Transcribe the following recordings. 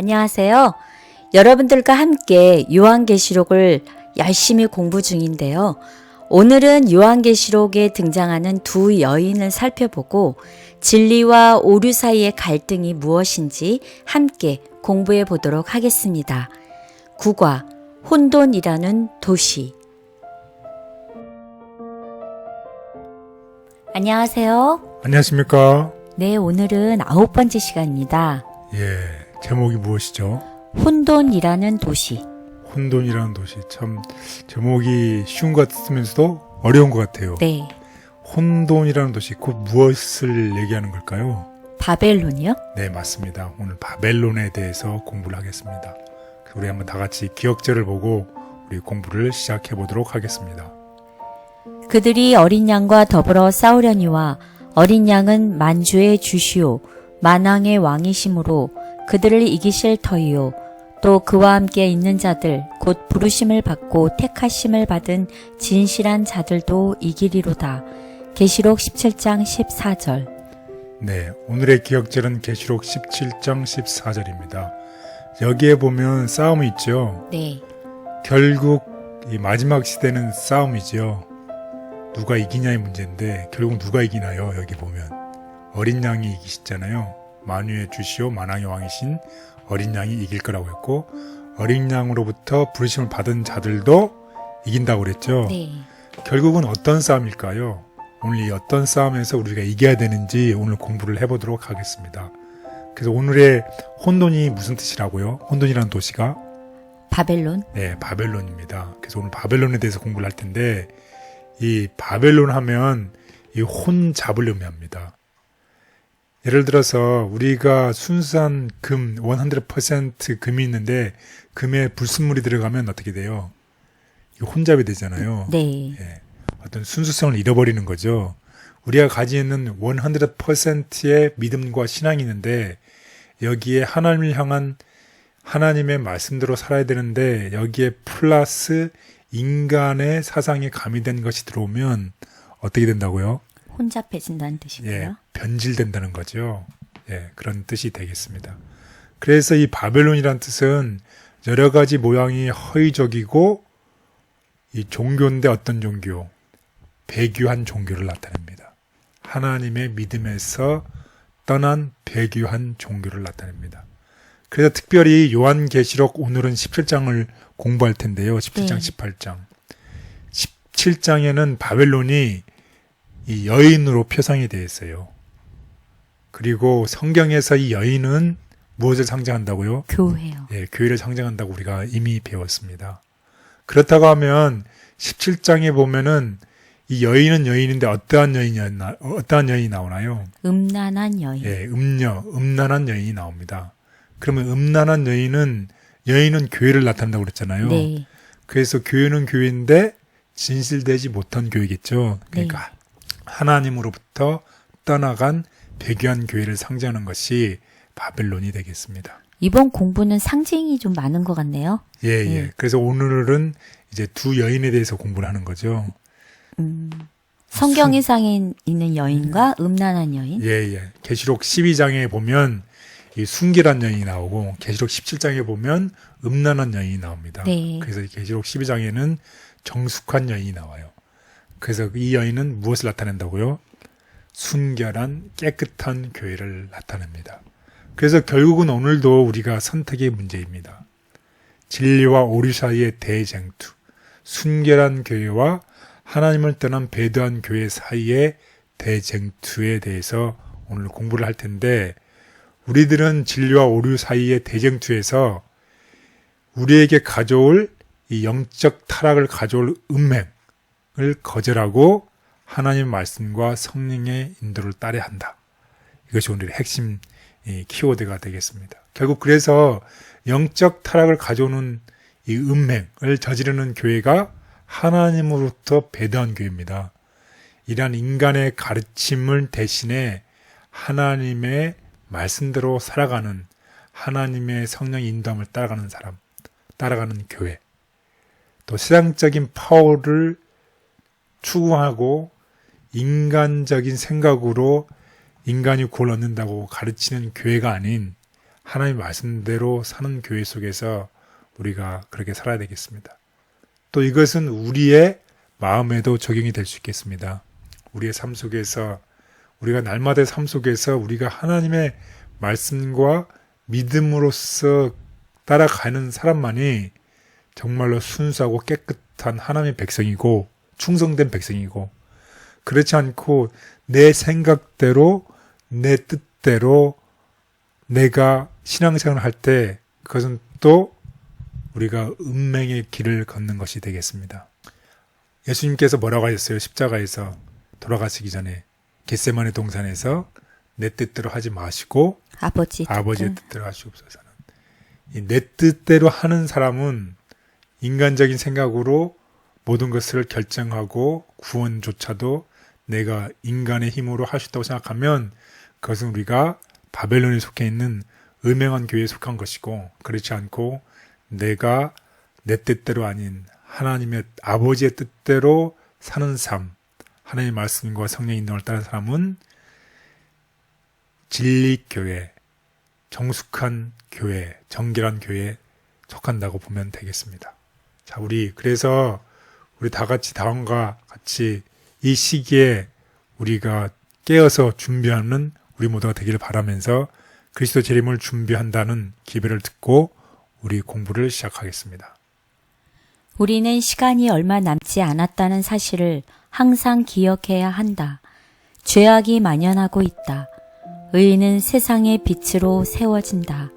안녕하세요. 여러분들과 함께 요한계시록을 열심히 공부 중인데요. 오늘은 요한계시록에 등장하는 두 여인을 살펴보고 진리와 오류 사이의 갈등이 무엇인지 함께 공부해 보도록 하겠습니다. 9과 혼돈이라는 도시. 안녕하세요. 안녕하십니까? 네, 오늘은 9번째 시간입니다. 예, 제목이 무엇이죠? 혼돈이라는 도시. 혼돈이라는 도시. 참 제목이 쉬운 것 같으면서도 어려운 것 같아요. 네, 혼돈이라는 도시, 곧 무엇을 얘기하는 걸까요? 바벨론이요? 네, 맞습니다. 오늘 바벨론에 대해서 공부를 하겠습니다. 우리 한번 다 같이 기억절을 보고 우리 공부를 시작해 보도록 하겠습니다. 그들이 어린 양과 더불어 싸우려니와 어린 양은 만주의 주시오 만왕의 왕이심으로 그들을 이기실 터이요 또 그와 함께 있는 자들 곧 부르심을 받고 택하심을 받은 진실한 자들도 이기리로다. 계시록 17장 14절. 네, 오늘의 기억절은 계시록 17장 14절입니다. 여기에 보면 싸움이 있죠. 네, 결국 이 마지막 시대는 싸움이죠. 누가 이기냐의 문제인데 결국 누가 이기나요? 여기 보면 어린 양이 이기시잖아요. 만유의 주시오 만왕의 왕이신 어린 양이 이길 거라고 했고 어린 양으로부터 부르심을 받은 자들도 이긴다고 그랬죠. 네. 결국은 어떤 싸움일까요? 오늘 이 어떤 싸움에서 우리가 이겨야 되는지 오늘 공부를 해보도록 하겠습니다. 그래서 오늘의 혼돈이 무슨 뜻이라고요? 혼돈이라는 도시가? 바벨론? 네, 바벨론입니다. 그래서 오늘 바벨론에 대해서 공부를 할 텐데 이 바벨론 하면 이 혼 잡을 의미합니다. 예를 들어서 우리가 순수한 금 100% 금이 있는데 금에 불순물이 들어가면 어떻게 돼요? 이 혼잡이 되잖아요. 네. 예, 어떤 순수성을 잃어버리는 거죠. 우리가 가지고 있는 100%의 믿음과 신앙이 있는데 여기에 하나님을 향한 하나님의 말씀대로 살아야 되는데 여기에 플러스 인간의 사상이 가미된 것이 들어오면 어떻게 된다고요? 혼잡해진다는 뜻이고요. 예, 변질된다는 거죠. 예, 그런 뜻이 되겠습니다. 그래서 이 바벨론이란 뜻은 여러 가지 모양이 허위적이고 이 종교인데 어떤 종교? 배교한 종교를 나타냅니다. 하나님의 믿음에서 떠난 배교한 종교를 나타냅니다. 그래서 특별히 요한계시록 오늘은 17장을 공부할 텐데요. 17장, 네. 18장. 17장에는 바벨론이 이 여인으로 표상이 되어 있어요. 그리고 성경에서 이 여인은 무엇을 상징한다고요? 교회요. 예, 교회를 상징한다고 우리가 이미 배웠습니다. 그렇다고 하면 17장에 보면은 이 여인은 여인인데 어떠한 여인이 나오나요? 음란한 여인. 예, 음란한 여인이 나옵니다. 그러면 음란한 여인은 교회를 나타낸다고 그랬잖아요. 네. 그래서 교회는 교회인데 진실되지 못한 교회겠죠. 그러니까 하나님으로부터 떠나간 배교한 교회를 상징하는 것이 바벨론이 되겠습니다. 이번 공부는 상징이 좀 많은 것 같네요. 예, 네. 예. 그래서 오늘은 이제 두 여인에 대해서 공부를 하는 거죠. 성경에상에 있는 여인과 음란한 여인. 예, 예. 계시록 12장에 보면 이 순결한 여인이 나오고 계시록 17장에 보면 음란한 여인이 나옵니다. 네. 그래서 계시록 12장에는 정숙한 여인이 나와요. 그래서 이 여인은 무엇을 나타낸다고요? 순결한 깨끗한 교회를 나타냅니다. 그래서 결국은 오늘도 우리가 선택의 문제입니다. 진리와 오류 사이의 대쟁투, 순결한 교회와 하나님을 떠난 배도한 교회 사이의 대쟁투에 대해서 오늘 공부를 할 텐데 우리들은 진리와 오류 사이의 대쟁투에서 우리에게 가져올 이 영적 타락을 가져올 음행을 거절하고 하나님 말씀과 성령의 인도를 따라야 한다. 이것이 오늘의 핵심 키워드가 되겠습니다. 결국 그래서 영적 타락을 가져오는 이 음행을 저지르는 교회가 하나님으로부터 배도한 교회입니다. 이러한 인간의 가르침을 대신에 하나님의 말씀대로 살아가는 하나님의 성령의 인도함을 따라가는 교회. 또 세상적인 파워를 추구하고 인간적인 생각으로 인간이 구원을 얻는다고 가르치는 교회가 아닌 하나님 말씀대로 사는 교회 속에서 우리가 그렇게 살아야 되겠습니다. 또 이것은 우리의 마음에도 적용이 될 수 있겠습니다. 우리의 삶 속에서 우리가 날마다의 삶 속에서 우리가 하나님의 말씀과 믿음으로써 따라가는 사람만이 정말로 순수하고 깨끗한 하나님의 백성이고 충성된 백성이고, 그렇지 않고 내 생각대로 내 뜻대로 내가 신앙생활을 할 때 그것은 또 우리가 운명의 길을 걷는 것이 되겠습니다. 예수님께서 뭐라고 하셨어요? 십자가에서 돌아가시기 전에 겟세마네 동산에서 내 뜻대로 하지 마시고 아버지의 뜻대로 하시옵소서는. 내 뜻대로 하는 사람은 인간적인 생각으로 모든 것을 결정하고 구원조차도 내가 인간의 힘으로 할 수 있다고 생각하면 그것은 우리가 바벨론에 속해 있는 음행한 교회에 속한 것이고, 그렇지 않고 내가 내 뜻대로 아닌 하나님의 아버지의 뜻대로 사는 삶, 하나님의 말씀과 성령의 인도를 따르는 사람은 진리교회, 정숙한 교회, 정결한 교회에 속한다고 보면 되겠습니다. 자, 그래서 우리 다 같이 다음과 같이 이 시기에 우리가 깨어서 준비하는 우리 모두가 되기를 바라면서 그리스도 재림을 준비한다는 기별을 듣고 우리 공부를 시작하겠습니다. 우리는 시간이 얼마 남지 않았다는 사실을 항상 기억해야 한다. 죄악이 만연하고 있다. 의인은 세상의 빛으로 세워진다.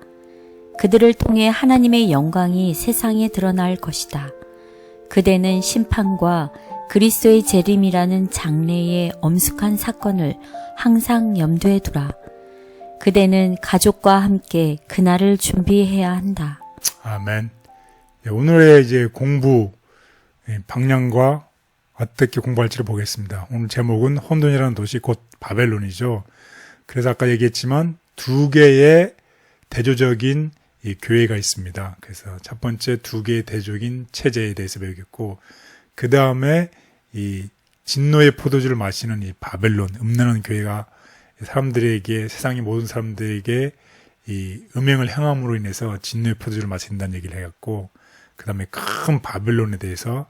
그들을 통해 하나님의 영광이 세상에 드러날 것이다. 그대는 심판과 그리스도의 재림이라는 장래의 엄숙한 사건을 항상 염두에 두라. 그대는 가족과 함께 그날을 준비해야 한다. 아멘. 오늘의 이제 공부 방향과 어떻게 공부할지를 보겠습니다. 오늘 제목은 혼돈이라는 도시 곧 바벨론이죠. 그래서 아까 얘기했지만 두 개의 대조적인 이 교회가 있습니다. 그래서 첫 번째 두 개의 대조적인 체제에 대해서 배우겠고, 그 다음에 이 진노의 포도주를 마시는 이 바벨론, 음란한 교회가 사람들에게, 세상의 모든 사람들에게 이 음행을 행함으로 인해서 진노의 포도주를 마신다는 얘기를 해갖고, 그 다음에 큰 바벨론에 대해서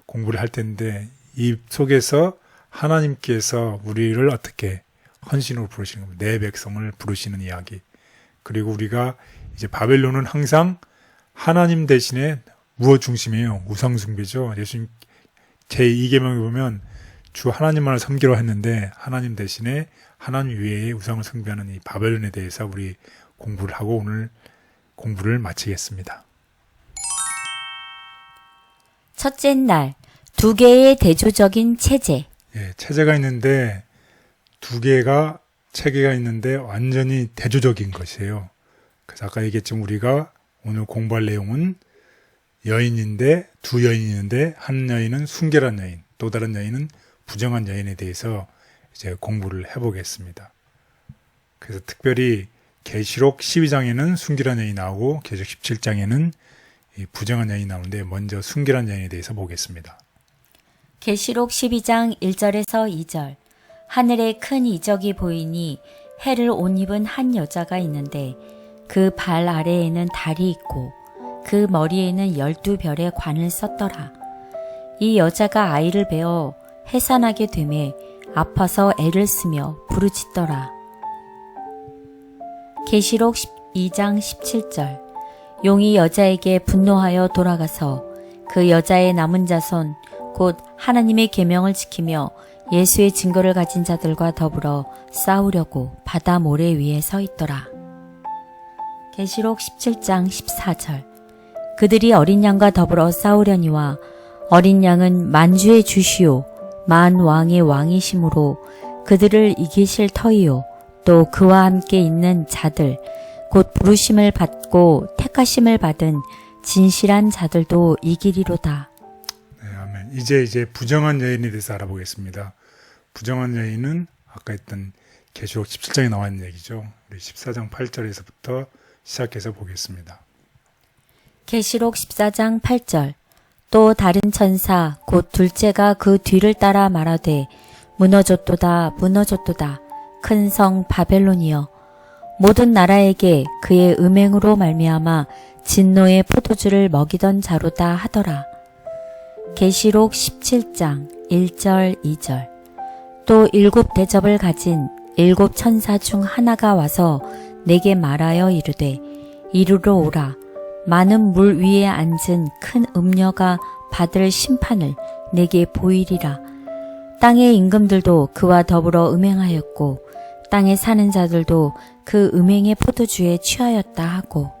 공부를 할 텐데, 이 속에서 하나님께서 우리를 어떻게 헌신으로 부르시는 겁니다. 내 백성을 부르시는 이야기. 그리고 우리가 이제 바벨론은 항상 하나님 대신에 무엇 중심이에요? 우상숭배죠. 예수님 제2계명에 보면 주 하나님만을 섬기려 했는데 하나님 대신에 하나님 외에 우상을 숭배하는 이 바벨론에 대해서 우리 공부를 하고 오늘 공부를 마치겠습니다. 첫째 날, 두 개의 대조적인 체제. 체제가 있는데 두 개가 체계가 있는데 완전히 대조적인 것이에요. 그래서 아까 얘기했지만 우리가 오늘 공부할 내용은 여인인데 두 여인이 있는데 한 여인은 순결한 여인, 또 다른 여인은 부정한 여인에 대해서 이제 공부를 해보겠습니다. 그래서 특별히 계시록 12장에는 순결한 여인이 나오고 계시록 17장에는 이 부정한 여인이 나오는데 먼저 순결한 여인에 대해서 보겠습니다. 계시록 12장 1절에서 2절. 하늘에 큰 이적이 보이니 해를 옷 입은 한 여자가 있는데 그 발 아래에는 달이 있고 그 머리에는 12별의 관을 썼더라. 이 여자가 아이를 베어 해산하게 되매 아파서 애를 쓰며 부르짖더라. 계시록 12장 17절. 용이 여자에게 분노하여 돌아가서 그 여자의 남은 자손 곧 하나님의 계명을 지키며 예수의 증거를 가진 자들과 더불어 싸우려고 바다 모래 위에 서 있더라. 계시록 17장 14절. 그들이 어린 양과 더불어 싸우려니와 어린 양은 만주의 주시오 만 왕의 왕이심으로 그들을 이기실 터이요 또 그와 함께 있는 자들 곧 부르심을 받고 택하심을 받은 진실한 자들도 이기리로다. 네, 아멘. 이제 부정한 여인에 대해서 알아보겠습니다. 부정한 여인은 아까 했던 계시록 17장에 나와 있는 얘기죠. 우리 14장 8절에서부터 시작해서 보겠습니다. 계시록 14장 8절. 또 다른 천사 곧 둘째가 그 뒤를 따라 말하되 무너졌도다 무너졌도다 큰 성 바벨론이여 모든 나라에게 그의 음행으로 말미암아 진노의 포도주를 먹이던 자로다 하더라. 계시록 17장 1절 2절. 또 7 대접을 가진 7 천사 중 하나가 와서 내게 말하여 이르되 이리로 오라. 많은 물 위에 앉은 큰 음녀가 받을 심판을 내게 보이리라. 땅의 임금들도 그와 더불어 음행하였고 땅에 사는 자들도 그 음행의 포도주에 취하였다 하고.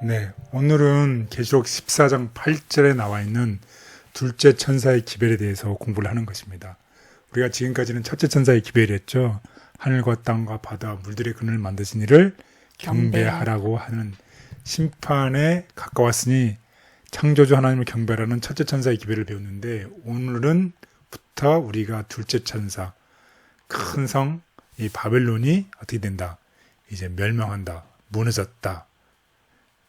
네, 오늘은 계시록 14장 8절에 나와 있는 둘째 천사의 기별에 대해서 공부를 하는 것입니다. 우리가 지금까지는 첫째 천사의 기별이었죠. 하늘과 땅과 바다, 물들의 근을 만드신 이를 경배하라고 하는 심판에 가까웠으니 창조주 하나님을 경배하라는 첫째 천사의 기별을 배웠는데, 오늘은부터 우리가 둘째 천사, 큰 성, 이 바벨론이 어떻게 된다? 이제 멸망한다, 무너졌다.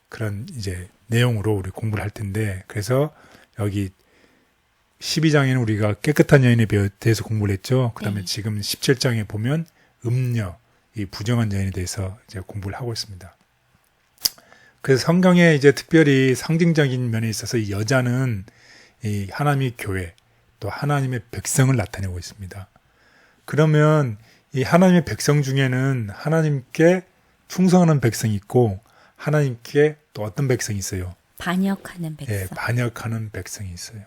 그런 이제 내용으로 우리 공부를 할 텐데, 그래서 여기 12장에는 우리가 깨끗한 여인에 대해서 공부를 했죠. 그 다음에 지금 17장에 보면 음녀, 이 부정한 여인에 대해서 이제 공부를 하고 있습니다. 그래서 성경에 이제 특별히 상징적인 면에 있어서 이 여자는 이 하나님의 교회, 또 하나님의 백성을 나타내고 있습니다. 그러면 이 하나님의 백성 중에는 하나님께 충성하는 백성이 있고, 하나님께 또 어떤 백성이 있어요? 반역하는 백성. 예, 반역하는 백성이 있어요.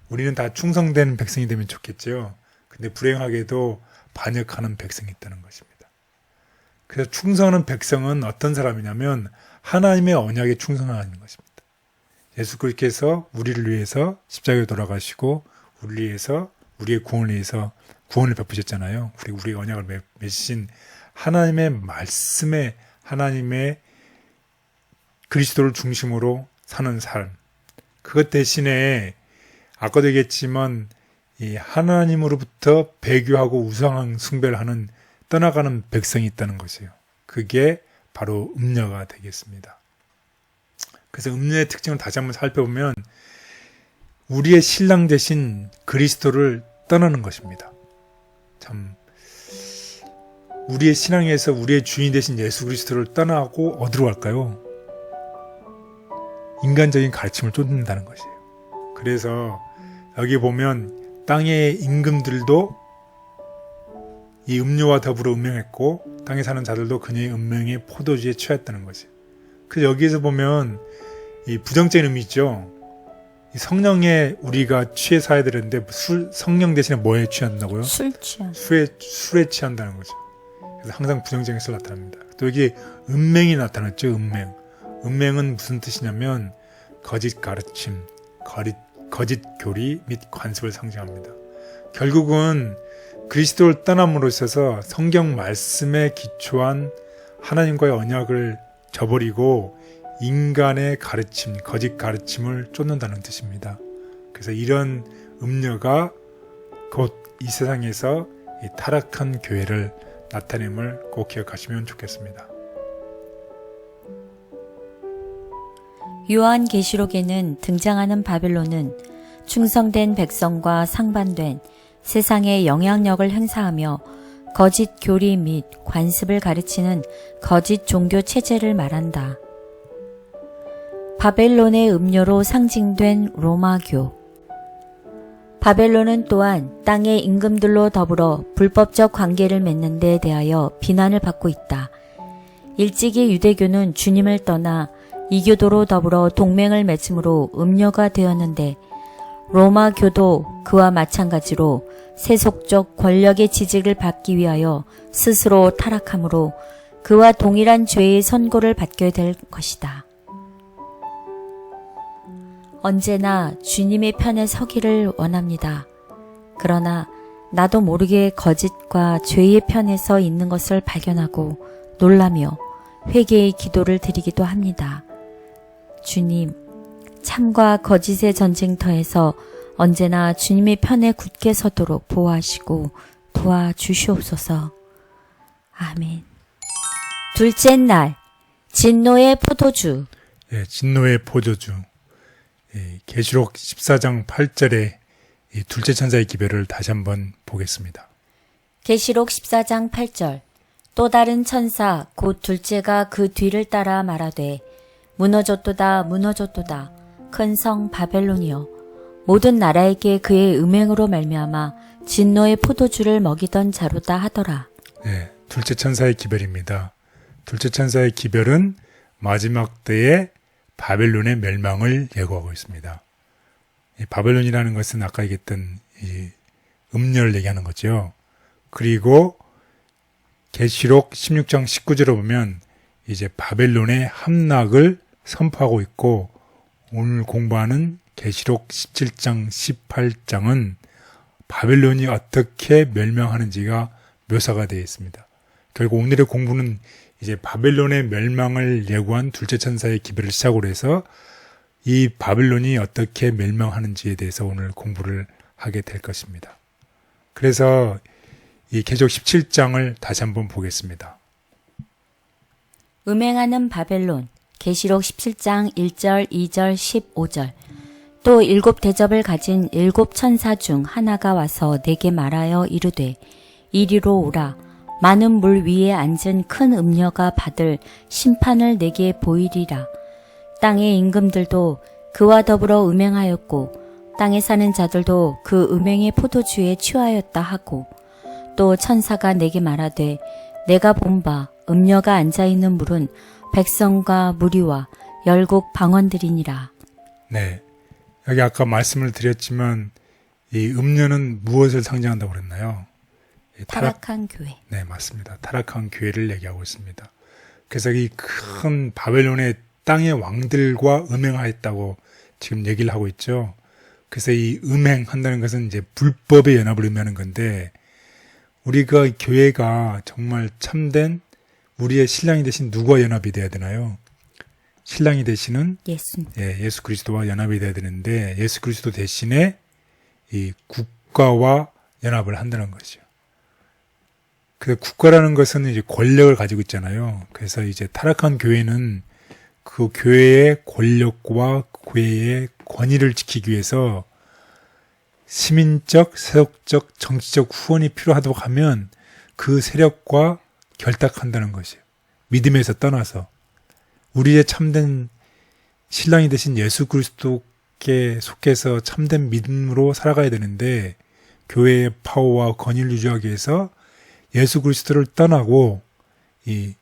우리는 다 충성된 백성이 되면 좋겠죠. 근데 불행하게도 반역하는 백성이 있다는 것입니다. 그래서 충성하는 백성은 어떤 사람이냐면 하나님의 언약에 충성하는 것입니다. 예수 그리스도께서 우리를 위해서 십자가에 돌아가시고 우리를 위해서, 우리의 구원을 위해서 구원을 베푸셨잖아요. 우리 언약을 맺으신 하나님의 말씀에, 하나님의 그리스도를 중심으로 사는 삶. 그것 대신에 아까도 얘기했지만 이 하나님으로부터 배교하고 우상 숭배를 하는, 떠나가는 백성이 있다는 것이에요. 그게 바로 음녀가 되겠습니다. 그래서 음녀의 특징을 다시 한번 살펴보면 우리의 신랑 대신 그리스도를 떠나는 것입니다. 참, 우리의 신앙에서 우리의 주인 대신 예수 그리스도를 떠나고 어디로 갈까요? 인간적인 가르침을 쫓는다는 것이에요. 그래서 여기 보면 땅의 임금들도 이 음료와 더불어 음행했고 땅에 사는 자들도 그녀의 음행의 포도주에 취했다는 것이에요. 그래서 여기에서 보면 이 부정적인 의미죠. 이 성령에 우리가 취해 살아야 되는데 성령 대신에 뭐에 취한다고요? 술 취한. 술에 취한다는 거죠. 그래서 항상 부정적인 것을 나타납니다. 또 여기 음행이 나타났죠. 음행은 무슨 뜻이냐면 거짓 가르침, 거짓 교리 및 관습을 상징합니다. 결국은 그리스도를 떠남으로 있어서 성경 말씀에 기초한 하나님과의 언약을 저버리고 인간의 가르침, 거짓 가르침을 쫓는다는 뜻입니다. 그래서 이런 음녀가 곧 이 세상에서 이 타락한 교회를 나타냄을 꼭 기억하시면 좋겠습니다. 요한계시록에는 등장하는 바벨론은 충성된 백성과 상반된 세상의 영향력을 행사하며 거짓 교리 및 관습을 가르치는 거짓 종교 체제를 말한다. 바벨론의 음료로 상징된 로마교. 바벨론은 또한 땅의 임금들로 더불어 불법적 관계를 맺는 데 대하여 비난을 받고 있다. 일찍이 유대교는 주님을 떠나 이교도로 더불어 동맹을 맺음으로 음료가 되었는데, 로마교도 그와 마찬가지로 세속적 권력의 지지를 받기 위하여 스스로 타락함으로 그와 동일한 죄의 선고를 받게 될 것이다. 언제나 주님의 편에 서기를 원합니다. 그러나 나도 모르게 거짓과 죄의 편에 서 있는 것을 발견하고 놀라며 회개의 기도를 드리기도 합니다. 주님, 참과 거짓의 전쟁터에서 언제나 주님의 편에 굳게 서도록 보호하시고 도와주시옵소서. 아멘. 둘째 날, 진노의 포도주. 예, 진노의 포도주. 예, 계시록 14장 8절에 이 둘째 천사의 기별을 다시 한번 보겠습니다. 계시록 14장 8절. 또 다른 천사 곧 둘째가 그 뒤를 따라 말하되 무너졌도다 무너졌도다 큰 성 바벨론이여 모든 나라에게 그의 음행으로 말미암아 진노의 포도주를 먹이던 자로다 하더라. 네, 둘째 천사의 기별입니다. 둘째 천사의 기별은 마지막 때의 바벨론의 멸망을 예고하고 있습니다. 이 바벨론이라는 것은 아까 얘기했던 이 음녀를 얘기하는 거죠. 그리고 계시록 16장 19절을 보면 이제 바벨론의 함락을 선포하고 있고 오늘 공부하는 계시록 17장 18장은 바벨론이 어떻게 멸망하는지가 묘사가 되어 있습니다. 결국 오늘의 공부는 이제 바벨론의 멸망을 예고한 둘째 천사의 기별을 시작으로 해서 이 바벨론이 어떻게 멸망하는지에 대해서 오늘 공부를 하게 될 것입니다. 그래서 이 계시록 17장을 다시 한번 보겠습니다. 음행하는 바벨론 계시록 17장 1절 2절 15절 또 일곱 대접을 가진 일곱 천사 중 하나가 와서 내게 말하여 이르되 이리로 오라 많은 물 위에 앉은 큰 음녀가 받을 심판을 내게 보이리라. 땅의 임금들도 그와 더불어 음행하였고 땅에 사는 자들도 그 음행의 포도주에 취하였다 하고 또 천사가 내게 말하되 내가 본 바 음녀가 앉아있는 물은 백성과 무리와 열국 방언들이니라. 네, 여기 아까 말씀을 드렸지만 이 음녀는 무엇을 상징한다고 그랬나요? 타락한 교회. 네, 맞습니다. 타락한 교회를 얘기하고 있습니다. 그래서 이 큰 바벨론의 땅의 왕들과 음행하였다고 지금 얘기를 하고 있죠. 그래서 이 음행한다는 것은 이제 불법의 연합을 의미하는 건데 우리가 교회가 정말 참된 우리의 신랑이 되신 누구와 연합이 돼야 되나요? 신랑이 되시는 예수님. 예수 그리스도와 연합이 돼야 되는데 예수 그리스도 대신에 이 국가와 연합을 한다는 것이죠. 그 국가라는 것은 이제 권력을 가지고 있잖아요. 그래서 이제 타락한 교회는 그 교회의 권력과 교회의 권위를 지키기 위해서 시민적, 세속적, 정치적 후원이 필요하다고 하면 그 세력과 결탁한다는 것이에요. 믿음에서 떠나서 우리의 참된 신랑이 되신 예수 그리스도께 속해서 참된 믿음으로 살아가야 되는데 교회의 파워와 권위를 유지하기 위해서 예수 그리스도를 떠나고 이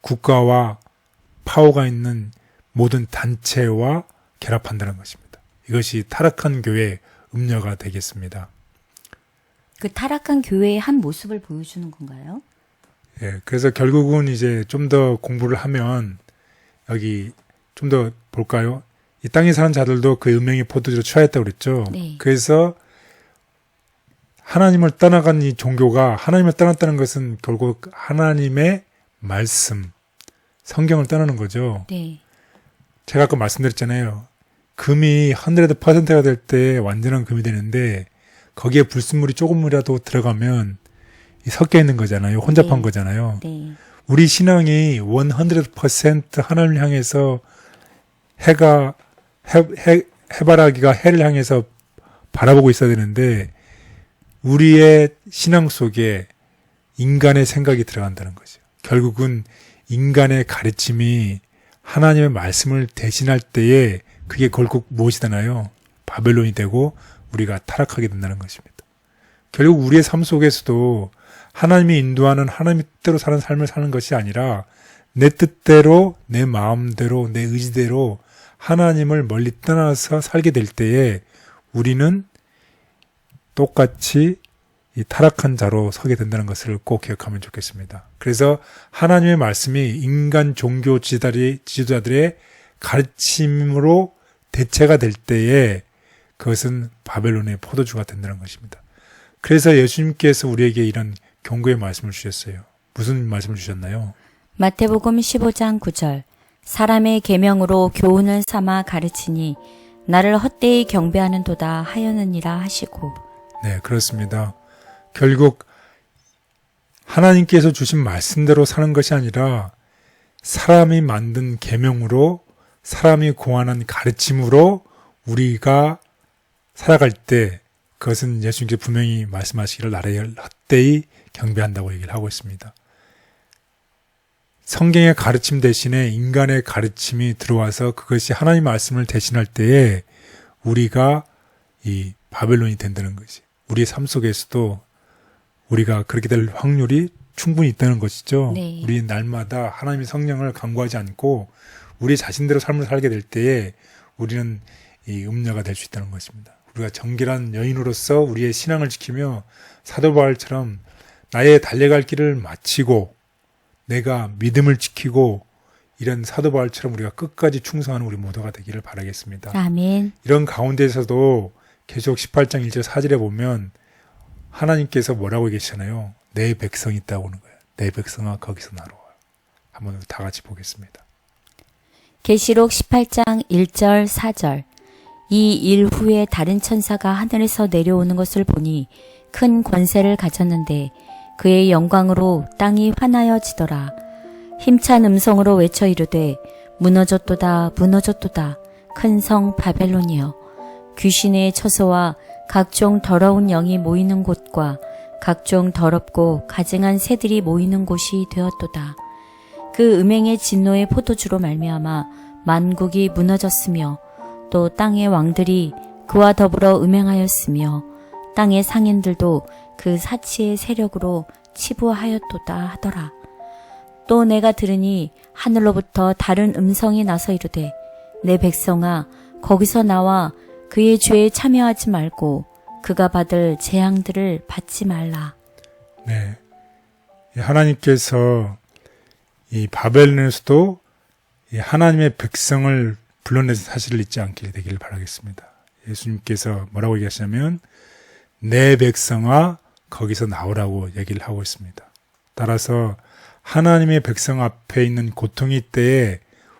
국가와 파워가 있는 모든 단체와 결합한다는 것입니다. 이것이 타락한 교회의 음녀가 되겠습니다. 그 타락한 교회의 한 모습을 보여주는 건가요? 예, 그래서 결국은 이제 좀 더 공부를 하면 여기 좀 더 볼까요? 이 땅에 사는 자들도 그 음행의 포도주로 취하였다고 그랬죠. 네. 그래서 하나님을 떠나간 이 종교가 하나님을 떠났다는 것은 결국 하나님의 말씀, 성경을 떠나는 거죠. 네. 제가 아까 말씀드렸잖아요. 금이 100%가 될 때 완전한 금이 되는데 거기에 불순물이 조금이라도 들어가면 섞여 있는 거잖아요. 혼잡한 네. 거잖아요. 네. 우리 신앙이 100% 하나님을 향해서 해바라기가 해를 향해서 바라보고 있어야 되는데 우리의 신앙 속에 인간의 생각이 들어간다는 거죠. 결국은 인간의 가르침이 하나님의 말씀을 대신할 때에 그게 결국 무엇이 되나요? 바벨론이 되고 우리가 타락하게 된다는 것입니다. 결국 우리의 삶 속에서도 하나님이 인도하는 하나님의 뜻대로 사는 삶을 사는 것이 아니라 내 뜻대로, 내 마음대로, 내 의지대로 하나님을 멀리 떠나서 살게 될 때에 우리는 똑같이 이 타락한 자로 서게 된다는 것을 꼭 기억하면 좋겠습니다. 그래서 하나님의 말씀이 인간 종교 지도자들의 가르침으로 대체가 될 때에 그것은 바벨론의 포도주가 된다는 것입니다. 그래서 예수님께서 우리에게 이런 경고의 말씀을 주셨어요. 무슨 말씀을 주셨나요? 마태복음 15장 9절 사람의 계명으로 교훈을 삼아 가르치니 나를 헛되이 경배하는도다 하였느니라 하시고. 네, 그렇습니다. 결국 하나님께서 주신 말씀대로 사는 것이 아니라 사람이 만든 계명으로 사람이 고안한 가르침으로 우리가 살아갈 때 그것은 예수님께서 분명히 말씀하시기를 나를 헛되이 경배한다고 얘기를 하고 있습니다. 성경의 가르침 대신에 인간의 가르침이 들어와서 그것이 하나님 말씀을 대신할 때에 우리가 이 바벨론이 된다는 것이, 우리의 삶 속에서도 우리가 그렇게 될 확률이 충분히 있다는 것이죠. 네. 우리 날마다 하나님의 성령을 간구하지 않고 우리 자신대로 삶을 살게 될 때에 우리는 이 음녀가 될 수 있다는 것입니다. 우리가 정결한 여인으로서 우리의 신앙을 지키며 사도 바울처럼 나의 달려갈 길을 마치고 내가 믿음을 지키고 이런 사도 바울처럼 우리가 끝까지 충성하는 우리 모두가 되기를 바라겠습니다. 아멘. 이런 가운데에서도 계속 18장 1절 4절에 보면 하나님께서 뭐라고 계시잖아요. 내 백성이 있다고 하는 거예요. 내 백성아 거기서 나로와. 한번 다 같이 보겠습니다. 계시록 18장 1절 4절. 이 일 후에 다른 천사가 하늘에서 내려오는 것을 보니 큰 권세를 가졌는데 그의 영광으로 땅이 환하여지더라. 힘찬 음성으로 외쳐 이르되 무너졌도다 무너졌도다 큰 성 바벨론이여, 귀신의 처소와 각종 더러운 영이 모이는 곳과 각종 더럽고 가증한 새들이 모이는 곳이 되었도다. 그 음행의 진노의 포도주로 말미암아 만국이 무너졌으며 또 땅의 왕들이 그와 더불어 음행하였으며 땅의 상인들도 그 사치의 세력으로 치부하였도다 하더라. 또 내가 들으니 하늘로부터 다른 음성이 나서 이르되 내 백성아 거기서 나와 그의 죄에 참여하지 말고 그가 받을 재앙들을 받지 말라. 네, 하나님께서 이 바벨론에서도 이 하나님의 백성을 불러내서 사실을 잊지 않게 되기를 바라겠습니다. 예수님께서 뭐라고 얘기하시냐면 내 백성아 거기서 나오라고 얘기를 하고 있습니다. 따라서 하나님의 백성 앞에 있는 고통의 때에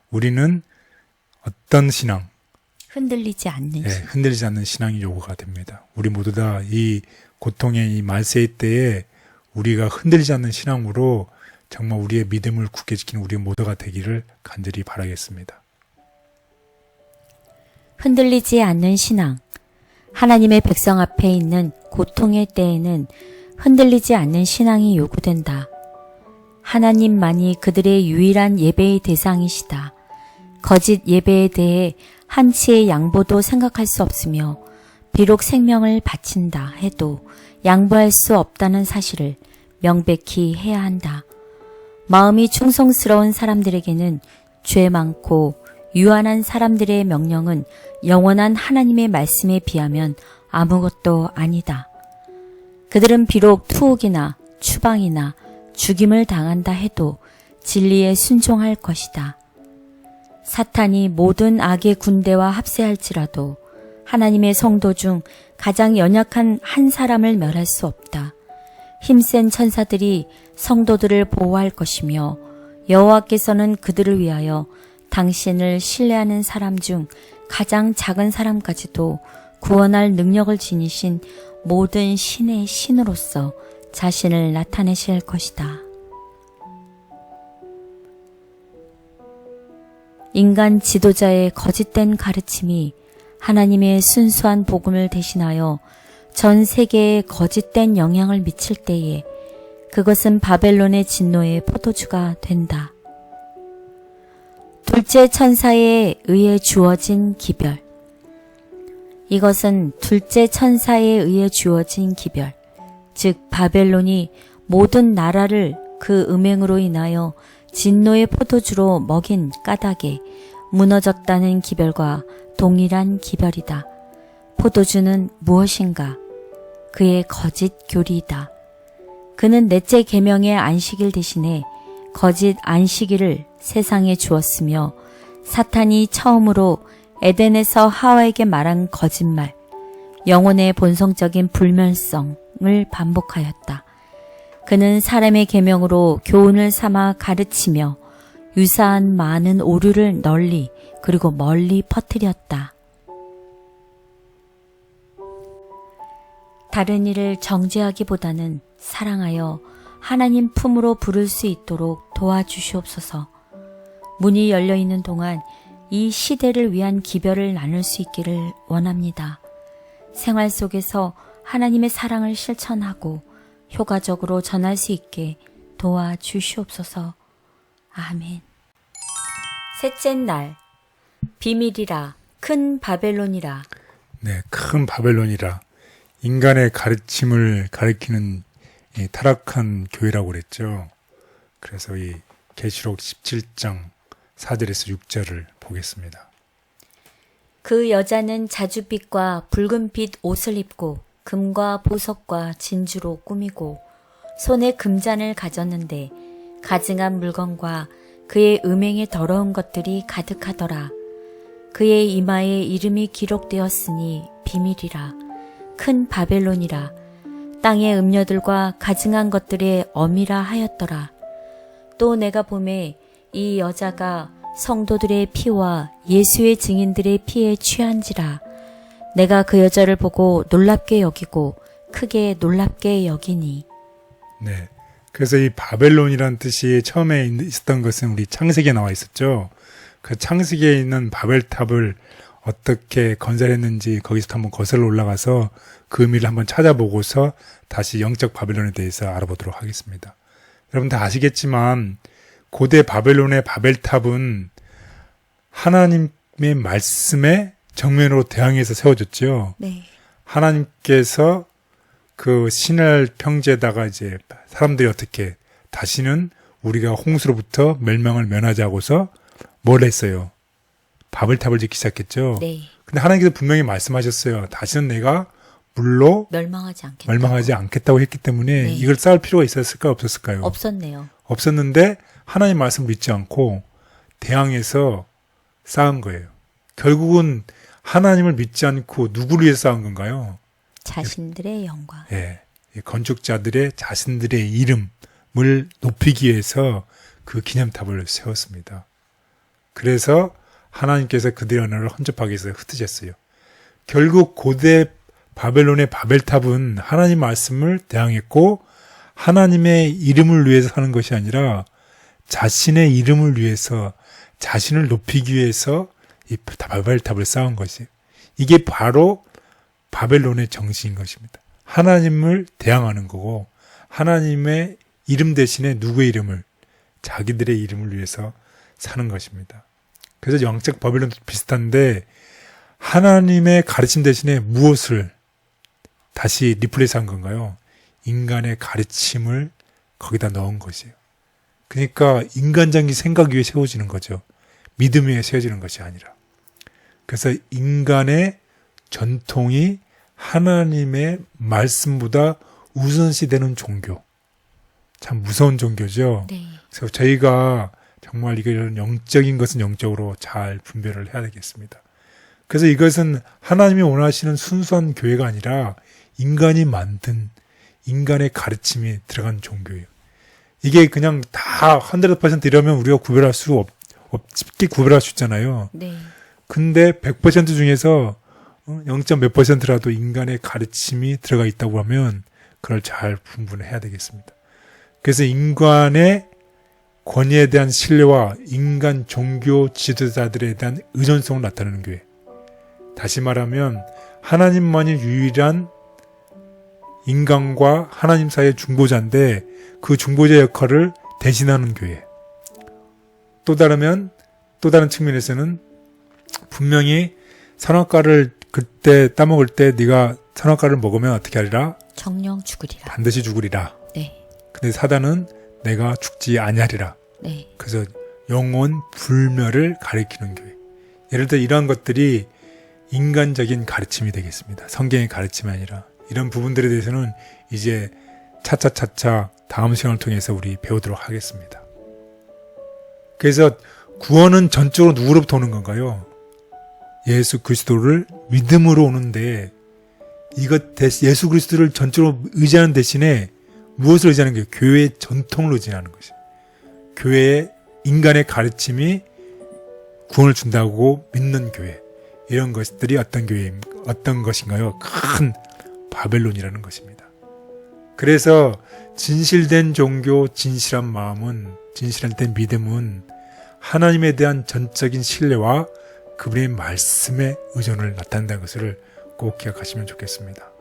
우리는 어떤 신앙, 흔들리지 않는 신앙. 흔들리지 않는 신앙이 요구가 됩니다. 우리 모두 다 이 고통의 이 말세의 때에 우리가 흔들리지 않는 신앙으로 정말 우리의 믿음을 굳게 지키는 우리 모두가 되기를 간절히 바라겠습니다. 흔들리지 않는 신앙. 하나님의 백성 앞에 있는 고통의 때에는 흔들리지 않는 신앙이 요구된다. 하나님만이 그들의 유일한 예배의 대상이시다. 거짓 예배에 대해 한치의 양보도 생각할 수 없으며 비록 생명을 바친다 해도 양보할 수 없다는 사실을 명백히 해야 한다. 마음이 충성스러운 사람들에게는 죄 많고 유한한 사람들의 명령은 영원한 하나님의 말씀에 비하면 아무것도 아니다. 그들은 비록 투옥이나 추방이나 죽임을 당한다 해도 진리에 순종할 것이다. 사탄이 모든 악의 군대와 합세할지라도 하나님의 성도 중 가장 연약한 한 사람을 멸할 수 없다. 힘센 천사들이 성도들을 보호할 것이며 여호와께서는 그들을 위하여 당신을 신뢰하는 사람 중 가장 작은 사람까지도 구원할 능력을 지니신 모든 신의 신으로서 자신을 나타내실 것이다. 인간 지도자의 거짓된 가르침이 하나님의 순수한 복음을 대신하여 전 세계에 거짓된 영향을 미칠 때에 그것은 바벨론의 진노의 포도주가 된다. 둘째 천사에 의해 주어진 기별. 이것은 둘째 천사에 의해 주어진 기별, 즉 바벨론이 모든 나라를 그 음행으로 인하여 진노의 포도주로 먹인 까닭에 무너졌다는 기별과 동일한 기별이다. 포도주는 무엇인가? 그의 거짓 교리이다. 그는 넷째 계명의 안식일 대신에 거짓 안식일을 세상에 주었으며 사탄이 처음으로 에덴에서 하와에게 말한 거짓말, 영혼의 본성적인 불멸성을 반복하였다. 그는 사람의 계명으로 교훈을 삼아 가르치며 유사한 많은 오류를 널리 그리고 멀리 퍼뜨렸다. 다른 일을 정죄하기보다는 사랑하여 하나님 품으로 부를 수 있도록 도와주시옵소서. 문이 열려 있는 동안 이 시대를 위한 기별을 나눌 수 있기를 원합니다. 생활 속에서 하나님의 사랑을 실천하고 효과적으로 전할 수 있게 도와주시옵소서. 아멘. 셋째 날, 비밀이라, 큰 바벨론이라. 네, 큰 바벨론이라 인간의 가르침을 가리키는 이 타락한 교회라고 그랬죠. 그래서 이 계시록 17장 4절에서 6절을 보겠습니다. 그 여자는 자줏빛과 붉은빛 옷을 입고 금과 보석과 진주로 꾸미고 손에 금잔을 가졌는데 가증한 물건과 그의 음행에 더러운 것들이 가득하더라. 그의 이마에 이름이 기록되었으니 비밀이라, 큰 바벨론이라, 땅의 음녀들과 가증한 것들의 엄이라 하였더라. 또 내가 보매 이 여자가 성도들의 피와 예수의 증인들의 피에 취한지라. 내가 그 여자를 보고 놀랍게 여기고 크게 놀랍게 여기니. 네. 그래서 이 바벨론이란 뜻이 처음에 있었던 것은 우리 창세기에 나와 있었죠. 그 창세기에 있는 바벨탑을 어떻게 건설했는지 거기서 한번 거슬러 올라가서 그 의미를 한번 찾아보고서 다시 영적 바벨론에 대해서 알아보도록 하겠습니다. 여러분 다 아시겠지만 고대 바벨론의 바벨탑은 하나님의 말씀에 정면으로 대항해서 세워졌죠. 네. 하나님께서 그 신할 평지에다가 이제 사람들이 어떻게 다시는 우리가 홍수로부터 멸망을 면하자고서 뭘 했어요? 바벨탑을 짓기 시작했죠. 네. 근데 하나님께서 분명히 말씀하셨어요. 다시는 내가 물로 멸망하지 않겠다고 했기 때문에 네. 이걸 쌓을 필요가 있었을까 없었을까요? 없었네요. 없었는데 하나님 말씀 믿지 않고 대항해서 쌓은 거예요. 결국은 하나님을 믿지 않고 누구를 위해서 쌓은 건가요? 자신들의 영광. 예, 이 건축자들의 자신들의 이름을 높이기 위해서 그 기념탑을 세웠습니다. 그래서 하나님께서 그들의 언어를 헌접하기 위해서 흩으셨어요. 결국 고대 바벨론의 바벨탑은 하나님 말씀을 대항했고 하나님의 이름을 위해서 하는 것이 아니라 자신의 이름을 위해서 자신을 높이기 위해서 이 바벨탑을 쌓은 것이에요. 이게 바로 바벨론의 정신인 것입니다. 하나님을 대항하는 거고 하나님의 이름 대신에 누구의 이름을 자기들의 이름을 위해서 사는 것입니다. 그래서 영적 바벨론도 비슷한데 하나님의 가르침 대신에 무엇을 다시 리플레이스한 건가요? 인간의 가르침을 거기다 넣은 것이에요. 그러니까 인간적인 생각 위에 세워지는 거죠. 믿음 위에 세워지는 것이 아니라. 그래서 인간의 전통이 하나님의 말씀보다 우선시되는 종교. 참 무서운 종교죠. 네. 그래서 저희가 정말 이런 영적인 것은 영적으로 잘 분별을 해야 되겠습니다. 그래서 이것은 하나님이 원하시는 순수한 교회가 아니라 인간이 만든 인간의 가르침이 들어간 종교예요. 이게 그냥 다 100% 이러면 우리가 구별할 수 쉽게 구별할 수 있잖아요. 네. 근데 100% 중에서 0.몇 %라도 인간의 가르침이 들어가 있다고 하면 그걸 잘 분분해야 되겠습니다. 그래서 인간의 권위에 대한 신뢰와 인간 종교 지도자들에 대한 의존성을 나타내는 교회. 다시 말하면 하나님만이 유일한 인간과 하나님 사이의 중보자인데 그 중보자 역할을 대신하는 교회. 또 다른 측면에서는 분명히 선악과를 그때 따먹을 때 네가 선악과를 먹으면 어떻게 하리라? 정령 죽으리라. 반드시 죽으리라. 네. 근데 사단은 내가 죽지 아니하리라. 네. 그래서 영혼 불멸을 가리키는 교회. 예를 들어 이러한 것들이 인간적인 가르침이 되겠습니다. 성경의 가르침이 아니라 이런 부분들에 대해서는 이제 차차차차 다음 시간을 통해서 우리 배우도록 하겠습니다. 그래서 구원은 전적으로 누구로부터 오는 건가요? 예수 그리스도를 믿음으로 오는데 예수 그리스도를 전적으로 의지하는 대신에 무엇을 의지하는 거예요? 교회의 전통을 의지하는 것이에요. 교회의 인간의 가르침이 구원을 준다고 믿는 교회. 이런 것들이 어떤 것인가요? 큰 바벨론이라는 것입니다. 그래서 진실된 종교, 진실한 마음은, 진실한 믿음은 하나님에 대한 전적인 신뢰와 그분의 말씀의 의존을 나타낸다는 것을 꼭 기억하시면 좋겠습니다.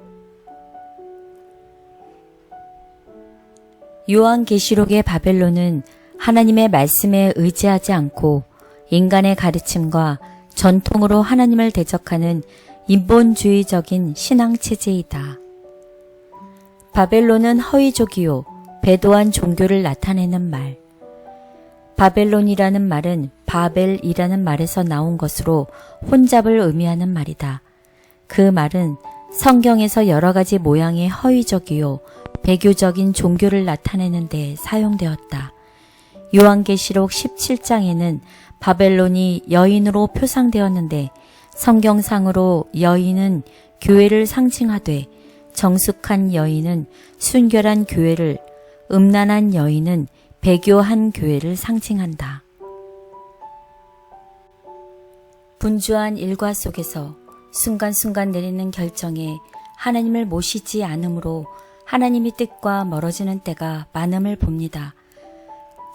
요한계시록의 바벨론은 하나님의 말씀에 의지하지 않고 인간의 가르침과 전통으로 하나님을 대적하는 인본주의적인 신앙체제이다. 바벨론은 허위족이요 배도한 종교를 나타내는 말. 바벨론이라는 말은 바벨이라는 말에서 나온 것으로 혼잡을 의미하는 말이다. 그 말은 성경에서 여러 가지 모양의 허위적이요 배교적인 종교를 나타내는 데 사용되었다. 요한계시록 17장에는 바벨론이 여인으로 표상되었는데 성경상으로 여인은 교회를 상징하되 정숙한 여인은 순결한 교회를, 음란한 여인은 배교한 교회를 상징한다. 분주한 일과 속에서 순간순간 내리는 결정에 하나님을 모시지 않으므로 하나님의 뜻과 멀어지는 때가 많음을 봅니다.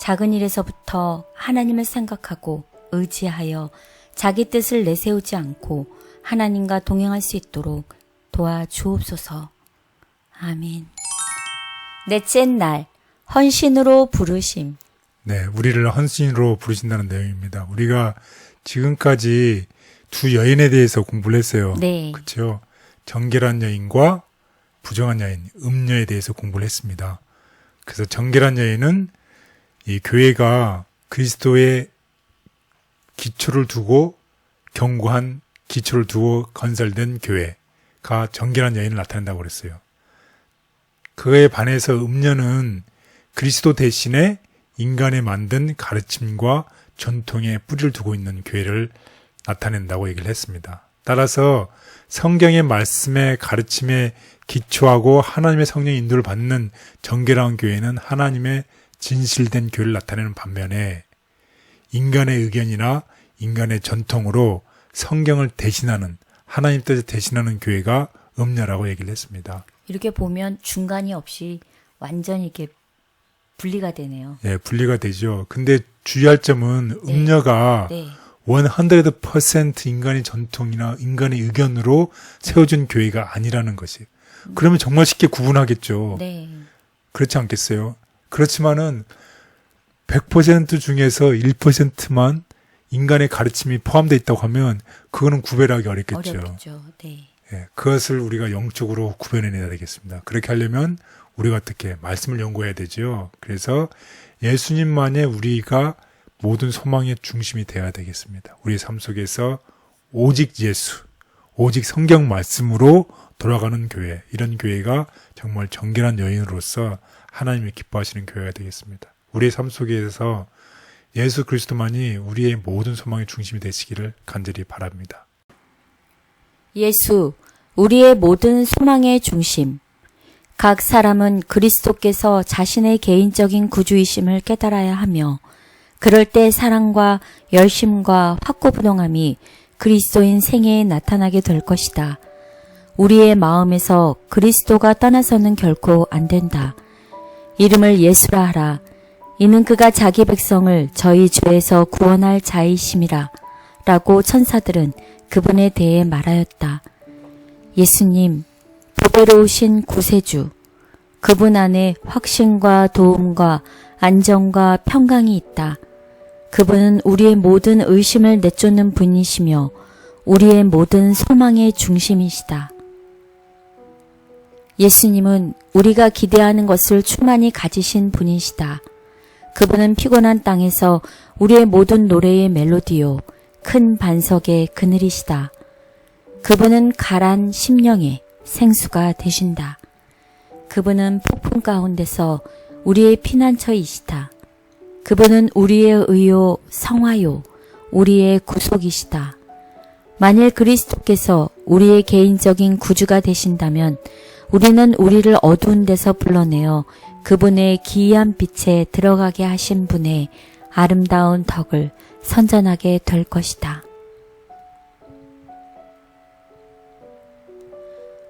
작은 일에서부터 하나님을 생각하고 의지하여 자기 뜻을 내세우지 않고 하나님과 동행할 수 있도록 도와주옵소서. 아멘. 넷째 날, 헌신으로 부르심. 네, 우리를 헌신으로 부르신다는 내용입니다. 우리가 지금까지 두 여인에 대해서 공부를 했어요. 네. 그렇죠? 정결한 여인과 부정한 여인, 음녀에 대해서 공부를 했습니다. 그래서 정결한 여인은 이 교회가 그리스도의 기초를 두고 견고한 기초를 두고 건설된 교회가 정결한 여인을 나타낸다고 그랬어요. 그에 반해서 음녀는 그리스도 대신에 인간에 만든 가르침과 전통에 뿌리를 두고 있는 교회를 나타낸다고 얘기를 했습니다. 따라서 성경의 말씀에 가르침에 기초하고 하나님의 성령의 인도를 받는 정결한 교회는 하나님의 진실된 교회를 나타내는 반면에 인간의 의견이나 인간의 전통으로 성경을 대신하는 하나님 뜻을 대신하는 교회가 음녀라고 얘기를 했습니다. 이렇게 보면 중간이 없이 완전히 이렇게 분리가 되네요. 예, 분리가 되죠. 근데 주의할 점은 음녀가 100% 인간의 전통이나 인간의 의견으로 세워진 교회가 아니라는 것이. 그러면 정말 쉽게 구분하겠죠. 네. 그렇지 않겠어요? 그렇지만은 100% 중에서 1%만 인간의 가르침이 포함되어 있다고 하면 그거는 구별하기 어렵겠죠. 어렵죠. 네. 예, 그것을 우리가 영적으로 구별해내야 되겠습니다. 그렇게 하려면 우리가 어떻게 말씀을 연구해야 되죠. 그래서 예수님만의 우리가 모든 소망의 중심이 되어야 되겠습니다. 우리 삶 속에서 오직 예수, 오직 성경 말씀으로 돌아가는 교회, 이런 교회가 정말 정결한 여인으로서 하나님이 기뻐하시는 교회가 되겠습니다. 우리의 삶 속에서 예수 그리스도만이 우리의 모든 소망의 중심이 되시기를 간절히 바랍니다. 예수, 우리의 모든 소망의 중심. 각 사람은 그리스도께서 자신의 개인적인 구주이심을 깨달아야 하며 그럴 때 사랑과 열심과 확고부동함이 그리스도인 생애에 나타나게 될 것이다. 우리의 마음에서 그리스도가 떠나서는 결코 안 된다. 이름을 예수라 하라. 이는 그가 자기 백성을 저희 죄에서 구원할 자이심이라. 라고 천사들은 그분에 대해 말하였다. 예수님, 보배로우신 구세주. 그분 안에 확신과 도움과 안정과 평강이 있다. 그분은 우리의 모든 의심을 내쫓는 분이시며 우리의 모든 소망의 중심이시다. 예수님은 우리가 기대하는 것을 충만히 가지신 분이시다. 그분은 피곤한 땅에서 우리의 모든 노래의 멜로디요, 큰 반석의 그늘이시다. 그분은 가란 심령의 생수가 되신다. 그분은 폭풍 가운데서 우리의 피난처이시다. 그분은 우리의 의요, 성화요, 우리의 구속이시다. 만일 그리스도께서 우리의 개인적인 구주가 되신다면 우리는 우리를 어두운 데서 불러내어 그분의 기이한 빛에 들어가게 하신 분의 아름다운 덕을 선전하게 될 것이다.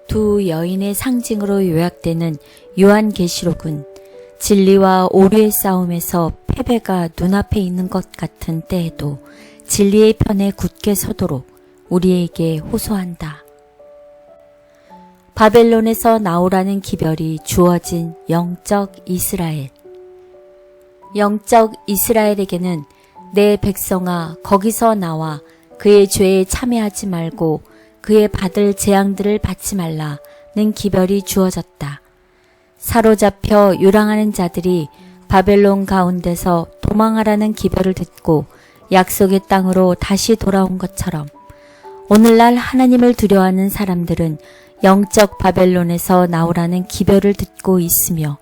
두 여인의 상징으로 요약되는 요한계시록은 진리와 오류의 싸움에서 패배가 눈앞에 있는 것 같은 때에도 진리의 편에 굳게 서도록 우리에게 호소한다. 바벨론에서 나오라는 기별이 주어진 영적 이스라엘. 영적 이스라엘에게는 내 백성아 거기서 나와 그의 죄에 참여하지 말고 그의 받을 재앙들을 받지 말라는 기별이 주어졌다. 사로잡혀 요랑하는 자들이 바벨론 가운데서 도망하라는 기별을 듣고 약속의 땅으로 다시 돌아온 것처럼 오늘날 하나님을 두려워하는 사람들은 영적 바벨론에서 나오라는 기별을 듣고 있으며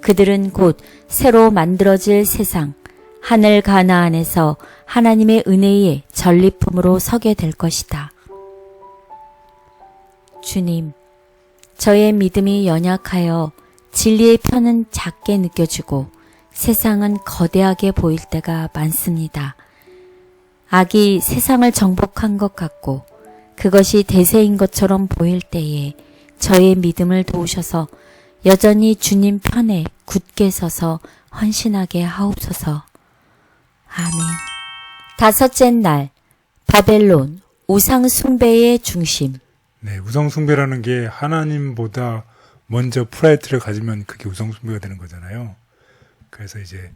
그들은 곧 새로 만들어질 세상, 하늘 가나안에서 하나님의 은혜의 전리품으로 서게 될 것이다. 주님, 저의 믿음이 연약하여 진리의 편은 작게 느껴지고 세상은 거대하게 보일 때가 많습니다. 악이 세상을 정복한 것 같고 그것이 대세인 것처럼 보일 때에 저의 믿음을 도우셔서 여전히 주님 편에 굳게 서서 헌신하게 하옵소서. 아멘. 다섯째 날, 바벨론, 우상 숭배의 중심. 네, 우상 숭배라는 게 하나님보다 먼저 프라이어티를 가지면 그게 우상 숭배가 되는 거잖아요. 그래서 이제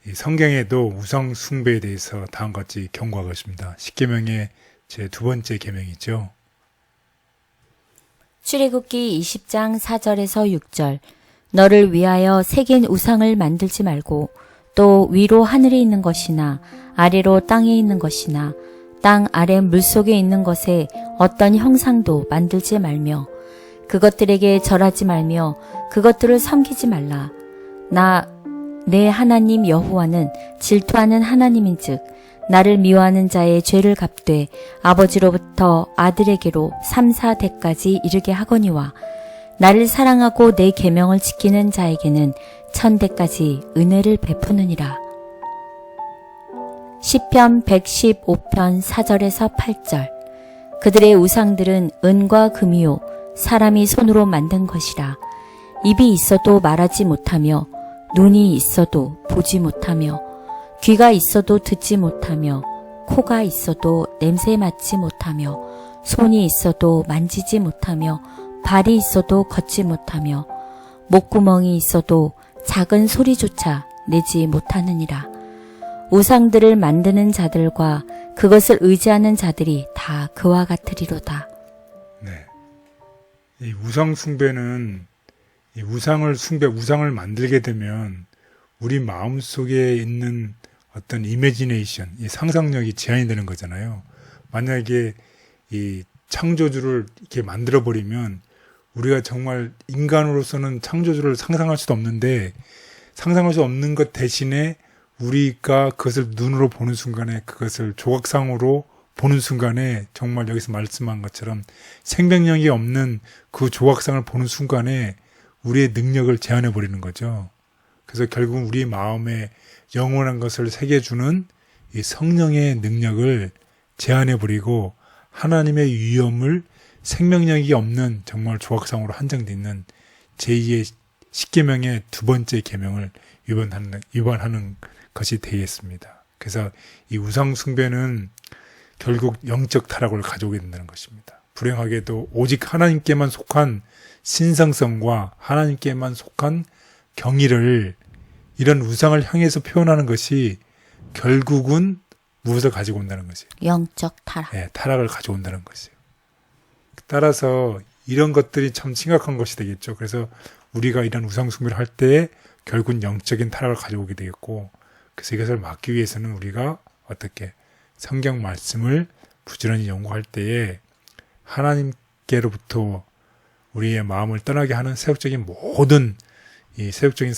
이 성경에도 우상 숭배에 대해서 다음과 같이 경고하고 있습니다. 십계명의 제 두 번째 계명이죠. 출애굽기 20장 4절에서 6절. 너를 위하여 새긴 우상을 만들지 말고 또 위로 하늘에 있는 것이나 아래로 땅에 있는 것이나 땅 아래 물속에 있는 것에 어떤 형상도 만들지 말며 그것들에게 절하지 말며 그것들을 섬기지 말라. 내 하나님 여호와는 질투하는 하나님인즉 나를 미워하는 자의 죄를 갚되 아버지로부터 아들에게로 3, 4대까지 이르게 하거니와 나를 사랑하고 내 계명을 지키는 자에게는 1000대까지 은혜를 베푸느니라. 시편 115편 4절에서 8절. 그들의 우상들은 은과 금이요 사람이 손으로 만든 것이라. 입이 있어도 말하지 못하며 눈이 있어도 보지 못하며 귀가 있어도 듣지 못하며 코가 있어도 냄새 맡지 못하며 손이 있어도 만지지 못하며 발이 있어도 걷지 못하며 목구멍이 있어도 작은 소리조차 내지 못하느니라. 우상들을 만드는 자들과 그것을 의지하는 자들이 다 그와 같으리로다. 네. 이 우상 숭배는 이 우상을 만들게 되면 우리 마음속에 있는 어떤 이미지네이션, 이 상상력이 제한이 되는 거잖아요. 만약에 이 창조주를 이렇게 만들어 버리면 우리가 정말 인간으로서는 창조주를 상상할 수도 없는데 상상할 수 없는 것 대신에 우리가 그것을 눈으로 보는 순간에 그것을 조각상으로 보는 순간에 정말 여기서 말씀한 것처럼 생명력이 없는 그 조각상을 보는 순간에 우리의 능력을 제한해 버리는 거죠. 그래서 결국 우리 마음에 영원한 것을 새겨주는 이 성령의 능력을 제한해 버리고 하나님의 위엄을 생명력이 없는 정말 조각상으로 한정되어 있는 제2의 십계명의 두 번째 계명을 위반하는 것이 되겠습니다. 그래서 이 우상 숭배는 결국 영적 타락을 가져오게 된다는 것입니다. 불행하게도 오직 하나님께만 속한 신성성과 하나님께만 속한 경의를 이런 우상을 향해서 표현하는 것이 결국은 무엇을 가지고 온다는 것이에요. 영적 타락. 네, 타락을 가져온다는 것이에요. 따라서 이런 것들이 참 심각한 것이 되겠죠. 그래서 우리가 이런 우상 숭배를 할 때 결국은 영적인 타락을 가져오게 되겠고, 그래서 이것을 막기 위해서는 우리가 어떻게 성경 말씀을 부지런히 연구할 때에 하나님께로부터 우리의 마음을 떠나게 하는 세속적인 모든 이 세속적인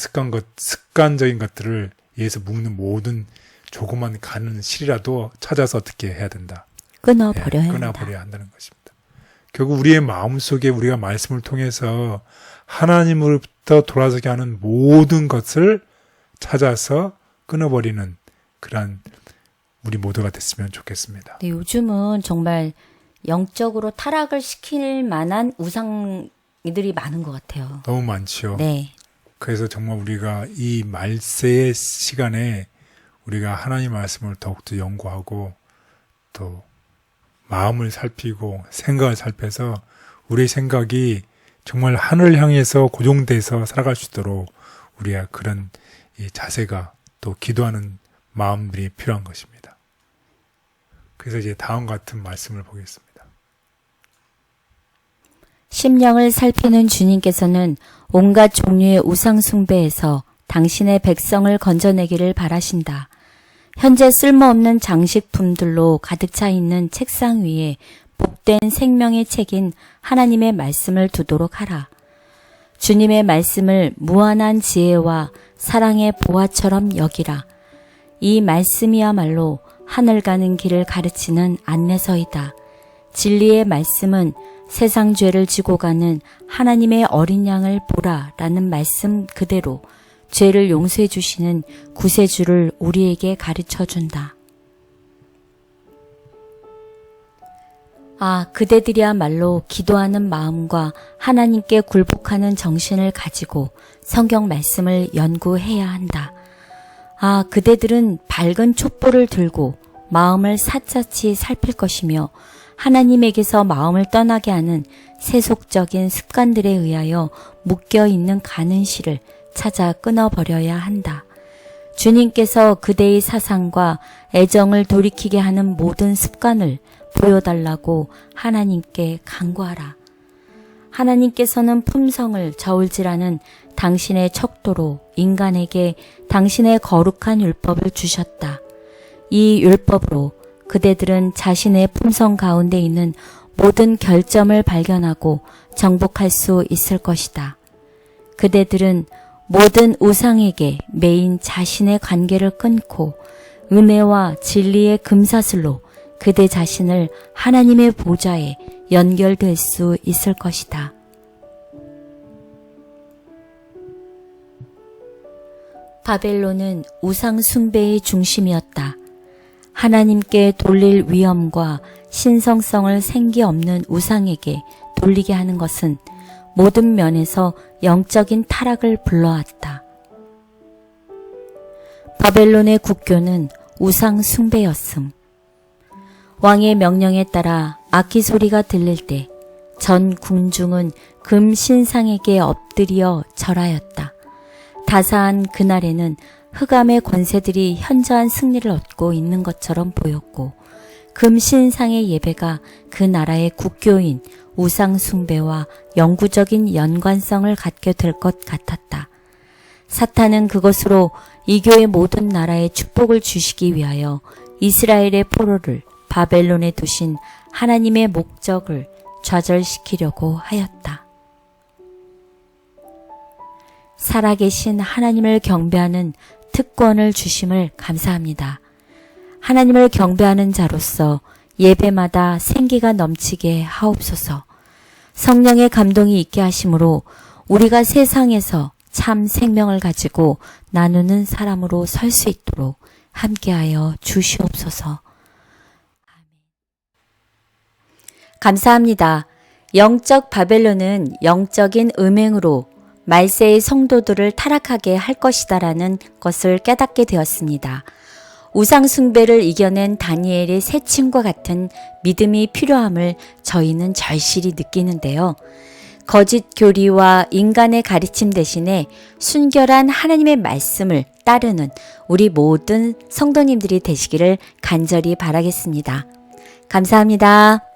습관적인 것들을 위해서 묶는 모든 조그만 가는 실이라도 찾아서 어떻게 해야 된다. 끊어버려야 한다는 것입니다. 결국 우리의 마음속에 우리가 말씀을 통해서 하나님으로부터 돌아서게 하는 모든 것을 찾아서 끊어버리는 그런 우리 모두가 됐으면 좋겠습니다. 네, 요즘은 정말 영적으로 타락을 시킬 만한 우상들이 많은 것 같아요. 너무 많지요. 네. 그래서 정말 우리가 이 말세의 시간에 우리가 하나님 말씀을 더욱더 연구하고 또 마음을 살피고 생각을 살펴서 우리의 생각이 정말 하늘을 향해서 고정돼서 살아갈 수 있도록 우리가 그런 이 자세가 또 기도하는 마음들이 필요한 것입니다. 그래서 이제 다음과 같은 말씀을 보겠습니다. 심령을 살피는 주님께서는 온갖 종류의 우상 숭배에서 당신의 백성을 건져내기를 바라신다. 현재 쓸모없는 장식품들로 가득 차 있는 책상 위에 복된 생명의 책인 하나님의 말씀을 두도록 하라. 주님의 말씀을 무한한 지혜와 사랑의 보화처럼 여기라. 이 말씀이야말로 하늘 가는 길을 가르치는 안내서이다. 진리의 말씀은 세상 죄를 지고 가는 하나님의 어린 양을 보라 라는 말씀 그대로 죄를 용서해 주시는 구세주를 우리에게 가르쳐 준다. 아, 그대들이야말로 기도하는 마음과 하나님께 굴복하는 정신을 가지고 성경 말씀을 연구해야 한다. 아, 그대들은 밝은 촛불을 들고 마음을 사짜치 살필 것이며 하나님에게서 마음을 떠나게 하는 세속적인 습관들에 의하여 묶여있는 가는 실을 찾아 끊어버려야 한다. 주님께서 그대의 사상과 애정을 돌이키게 하는 모든 습관을 보여달라고 하나님께 간구하라. 하나님께서는 품성을 저울질하는 당신의 척도로 인간에게 당신의 거룩한 율법을 주셨다. 이 율법으로 그대들은 자신의 품성 가운데 있는 모든 결점을 발견하고 정복할 수 있을 것이다. 그대들은 모든 우상에게 매인 자신의 관계를 끊고 은혜와 진리의 금사슬로 그대 자신을 하나님의 보좌에 연결될 수 있을 것이다. 바벨론은 우상 숭배의 중심이었다. 하나님께 돌릴 위엄과 신성성을 생기 없는 우상에게 돌리게 하는 것은 모든 면에서 영적인 타락을 불러왔다. 바벨론의 국교는 우상 숭배였음. 왕의 명령에 따라 악기 소리가 들릴 때 전 궁중은 금 신상에게 엎드려 절하였다. 다사한 그날에는 흑암의 권세들이 현저한 승리를 얻고 있는 것처럼 보였고 금 신상의 예배가 그 나라의 국교인 우상 숭배와 영구적인 연관성을 갖게 될 것 같았다. 사탄은 그것으로 이교의 모든 나라에 축복을 주시기 위하여 이스라엘의 포로를 바벨론에 두신 하나님의 목적을 좌절시키려고 하였다. 살아계신 하나님을 경배하는 특권을 주심을 감사합니다. 하나님을 경배하는 자로서 예배마다 생기가 넘치게 하옵소서. 성령의 감동이 있게 하심으로 우리가 세상에서 참 생명을 가지고 나누는 사람으로 설 수 있도록 함께하여 주시옵소서. 감사합니다. 영적 바벨론은 영적인 음행으로 말세의 성도들을 타락하게 할 것이다라는 것을 깨닫게 되었습니다. 우상 숭배를 이겨낸 다니엘의 새침과 같은 믿음이 필요함을 저희는 절실히 느끼는데요. 거짓 교리와 인간의 가르침 대신에 순결한 하나님의 말씀을 따르는 우리 모든 성도님들이 되시기를 간절히 바라겠습니다. 감사합니다.